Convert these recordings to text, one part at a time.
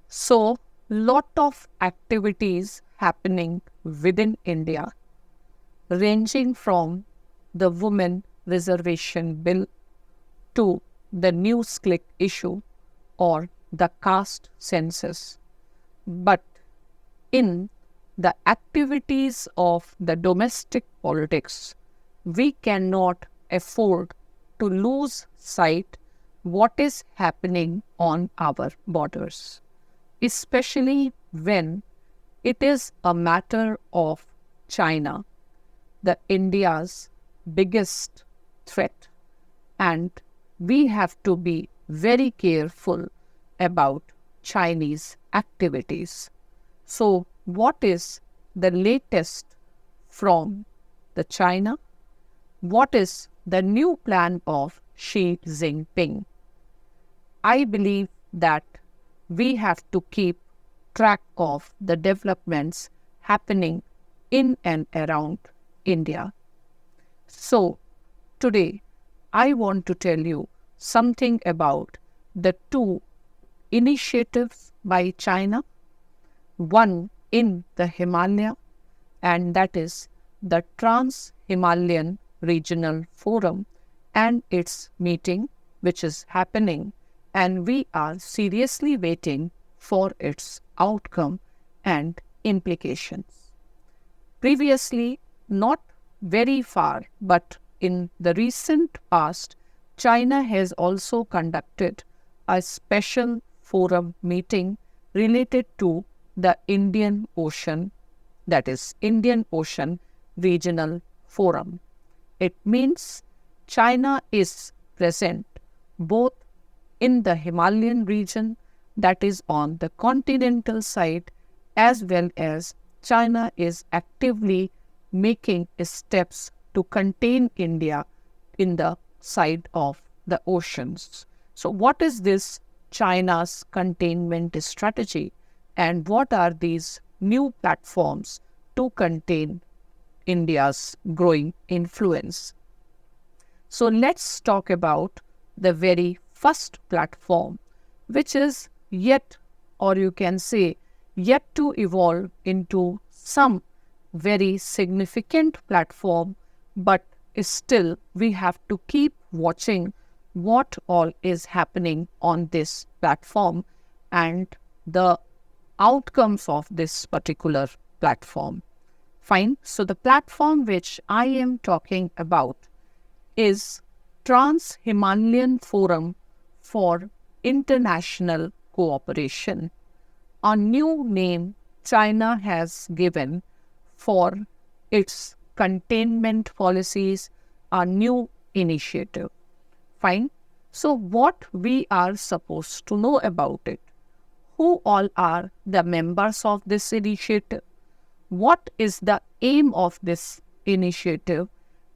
So, lot of activities happening within India, ranging from the women reservation bill to the news click issue or the caste census. But in the activities of the domestic politics, we cannot afford to lose sight what is happening on our borders, especially when it is a matter of China, the India's biggest threat, and we have to be very careful about Chinese activities. So, what is the latest from the China? What is the new plan of Xi Jinping? I believe that we have to keep track of the developments happening in and around India. So, today I want to tell you something about the two initiatives by China, one in the Himalaya, and that is the Trans-Himalayan Regional Forum and its meeting, which is happening, and we are seriously waiting for its outcome and implications. Previously, not very far, but in the recent past, China has also conducted a special forum meeting related to the Indian Ocean, that is, Indian Ocean Regional Forum. It means China is present both in the Himalayan region, that is on the continental side, as well as China is actively making steps to contain India in the side of the oceans. So, what is this China's containment strategy, and what are these new platforms to contain India's growing influence? So, let's talk about the very first platform, which is yet, or you can say, yet to evolve into some very significant platform, but still we have to keep watching what all is happening on this platform and the outcomes of this particular platform. Fine. So the platform which I am talking about is Trans-Himalayan Forum for International Cooperation, a new name China has given for its containment policies, a new initiative. Fine. So, what we are supposed to know about it? Who all are the members of this initiative? What is the aim of this initiative,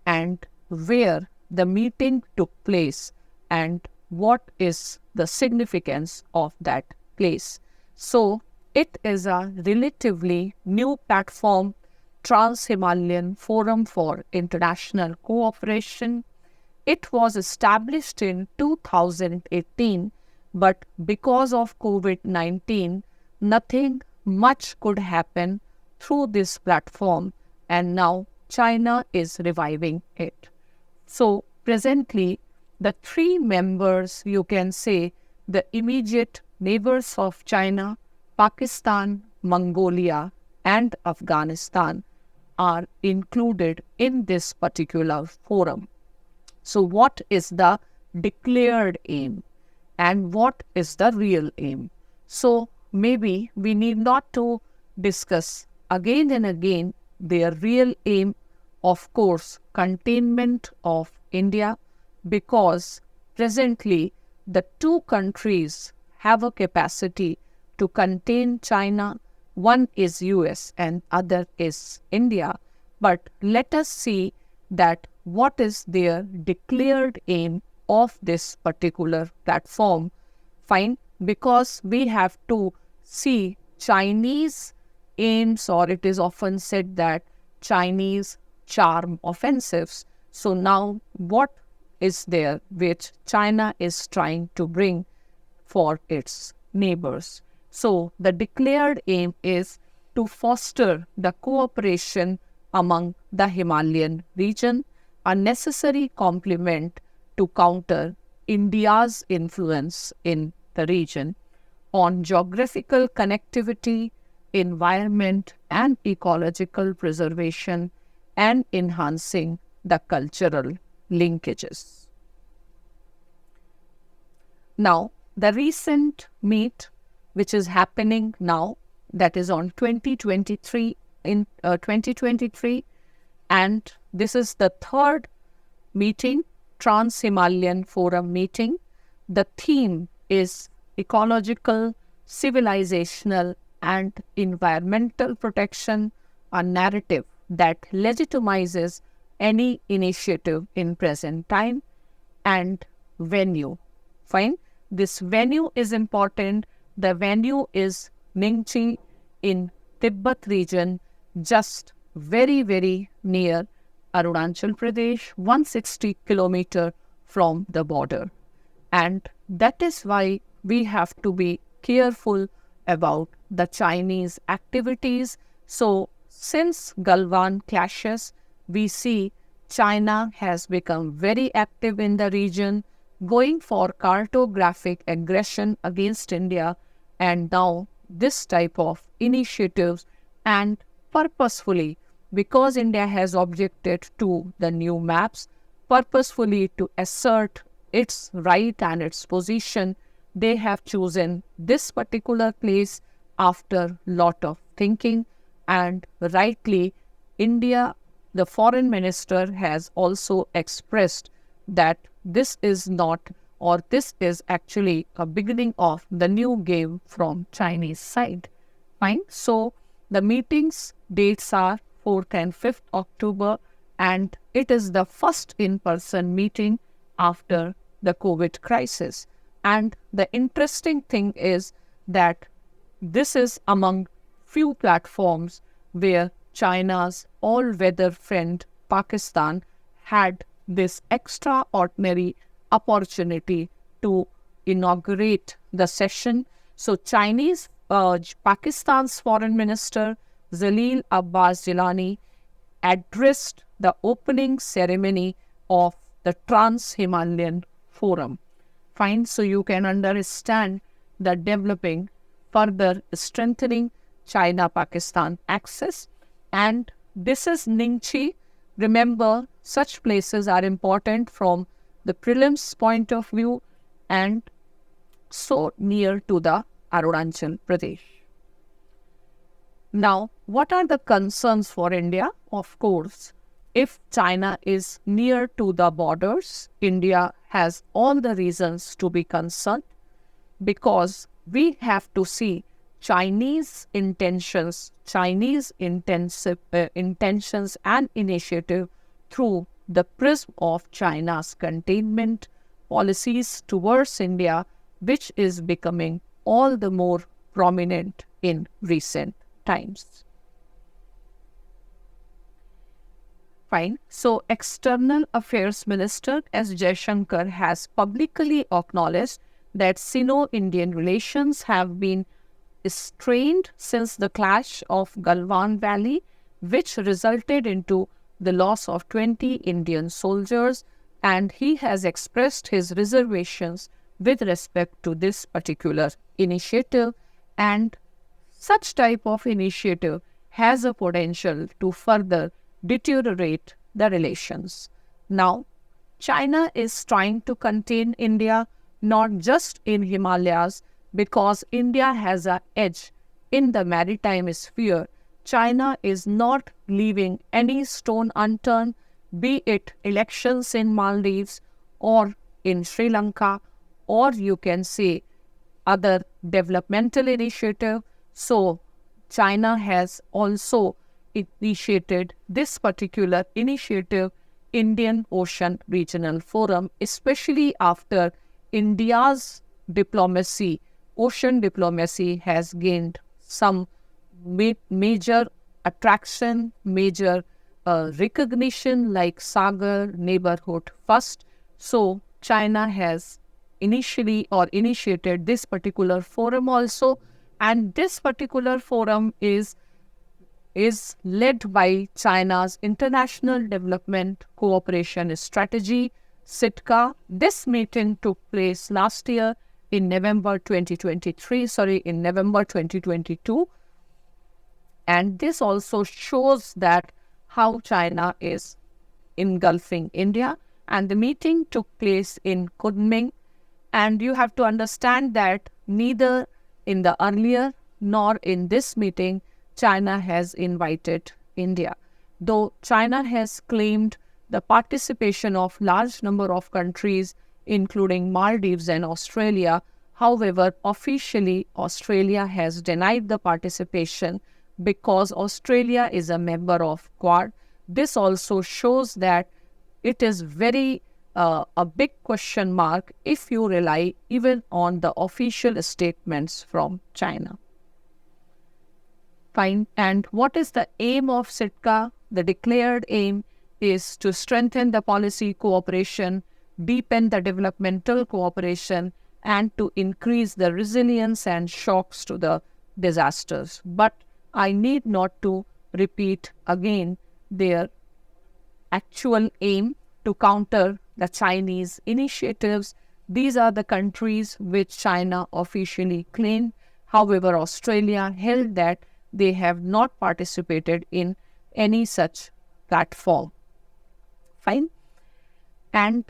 and where the meeting took place, and what is the significance of that place? So, it is a relatively new platform, Trans-Himalayan Forum for International Cooperation. It was established in 2018, but because of COVID-19, nothing much could happen through this platform, and now China is reviving it. So, presently, the three members, you can say, the immediate neighbors of China, Pakistan, Mongolia, and Afghanistan, are included in this particular forum. So, what is the declared aim and what is the real aim? So, maybe we need not to discuss again and again their real aim, of course, containment of India, because presently the two countries have a capacity to contain China. One is US and other is India. But let us see that what is their declared aim of this particular platform. Fine, because we have to see Chinese aims, or it is often said that Chinese charm offensives. So now what is there which China is trying to bring for its neighbors? So the declared aim is to foster the cooperation among the Himalayan region, a necessary complement to counter India's influence in the region on geographical connectivity, environment and ecological preservation, and enhancing the cultural linkages. Now, the recent meet, which is happening now, that is on 2023, in 2023, and this is the third meeting, Trans-Himalayan Forum meeting. The theme is ecological, civilizational, and environmental protection, a narrative that legitimizes any initiative in present time. And venue. Fine. This venue is important. The venue is Ningchi in Tibet region, just very near Arunachal Pradesh, 160 kilometer from the border. And that is why we have to be careful about the Chinese activities. So since Galwan clashes, we see China has become very active in the region, going for cartographic aggression against India, and now this type of initiatives, and purposefully, because India has objected to the new maps, purposefully to assert its right and its position, they have chosen this particular place after lot of thinking, and rightly, India, the foreign minister, has also expressed that this is not, or this is actually a beginning of the new game from Chinese side. Fine. So the meetings dates are 4th and 5th October, and it is the first in-person meeting after the COVID crisis. And the interesting thing is that this is among few platforms where China's all-weather friend Pakistan had this extraordinary opportunity to inaugurate the session. So Pakistan's foreign minister Zalil Abbas Jilani addressed the opening ceremony of the Trans-Himalayan Forum. Fine, so you can understand the developing, further strengthening China-Pakistan axis. And this is Ningchi. Remember, such places are important from the prelims point of view and so near to the Arunachal Pradesh. Now, what are the concerns for India? Of course, if China is near to the borders, India has all the reasons to be concerned, because we have to see Chinese intentions and initiative through the prism of China's containment policies towards India, which is becoming all the more prominent in recent times. Fine. So, External Affairs Minister S. Jaishankar has publicly acknowledged that Sino-Indian relations have been strained since the clash of Galwan Valley, which resulted into the loss of 20 Indian soldiers, and he has expressed his reservations with respect to this particular initiative, and such type of initiative has a potential to further deteriorate the relations. Now, China is trying to contain India not just in Himalayas, because India has an edge in the maritime sphere. China is not leaving any stone unturned, be it elections in Maldives or in Sri Lanka, or you can say other developmental initiative. So, China has also initiated this particular initiative, Indian Ocean Regional Forum, especially after India's diplomacy, ocean diplomacy has gained some major attraction, major recognition, like Sagar Neighborhood First. So, China has initiated this particular forum also And this particular forum is led by China's International Development Cooperation Strategy, SITCA. This meeting took place last year in November 2022. And this also shows that how China is engulfing India. And the meeting took place in Kunming. And you have to understand that neither in the earlier nor in this meeting, China has invited India. Though China has claimed the participation of large number of countries, including Maldives and Australia, however, officially Australia has denied the participation because Australia is a member of Quad. This also shows that it is very a big question mark if you rely even on the official statements from China. Fine. And what is the aim of SITCA? The declared aim is to strengthen the policy cooperation, deepen the developmental cooperation, and to increase the resilience and shocks to the disasters. But I need not to repeat again their actual aim to counter the Chinese initiatives. These are the countries which China officially claimed. However, Australia held that they have not participated in any such platform. Fine. And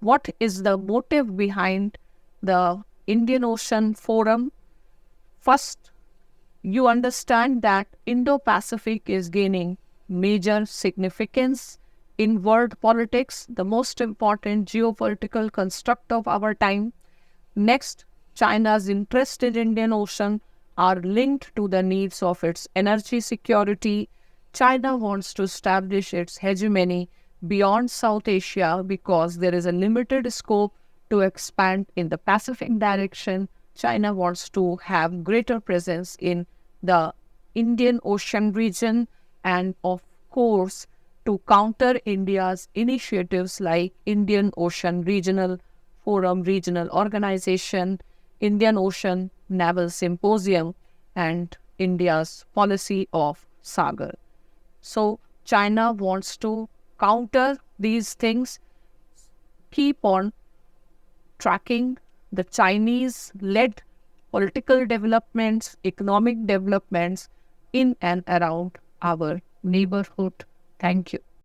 what is the motive behind the Indian Ocean Forum? First, you understand that Indo-Pacific is gaining major significance in world politics, the most important geopolitical construct of our time. Next, China's interest in Indian Ocean are linked to the needs of its energy security. China wants to establish its hegemony beyond South Asia because there is a limited scope to expand in the Pacific direction. China wants to have greater presence in the Indian Ocean region, and of course, to counter India's initiatives like Indian Ocean Regional Forum, Regional Organization, Indian Ocean Naval Symposium, and India's policy of Sagar. So China wants to counter these things, keep on tracking the Chinese-led political developments, economic developments in and around our neighborhood. Thank you.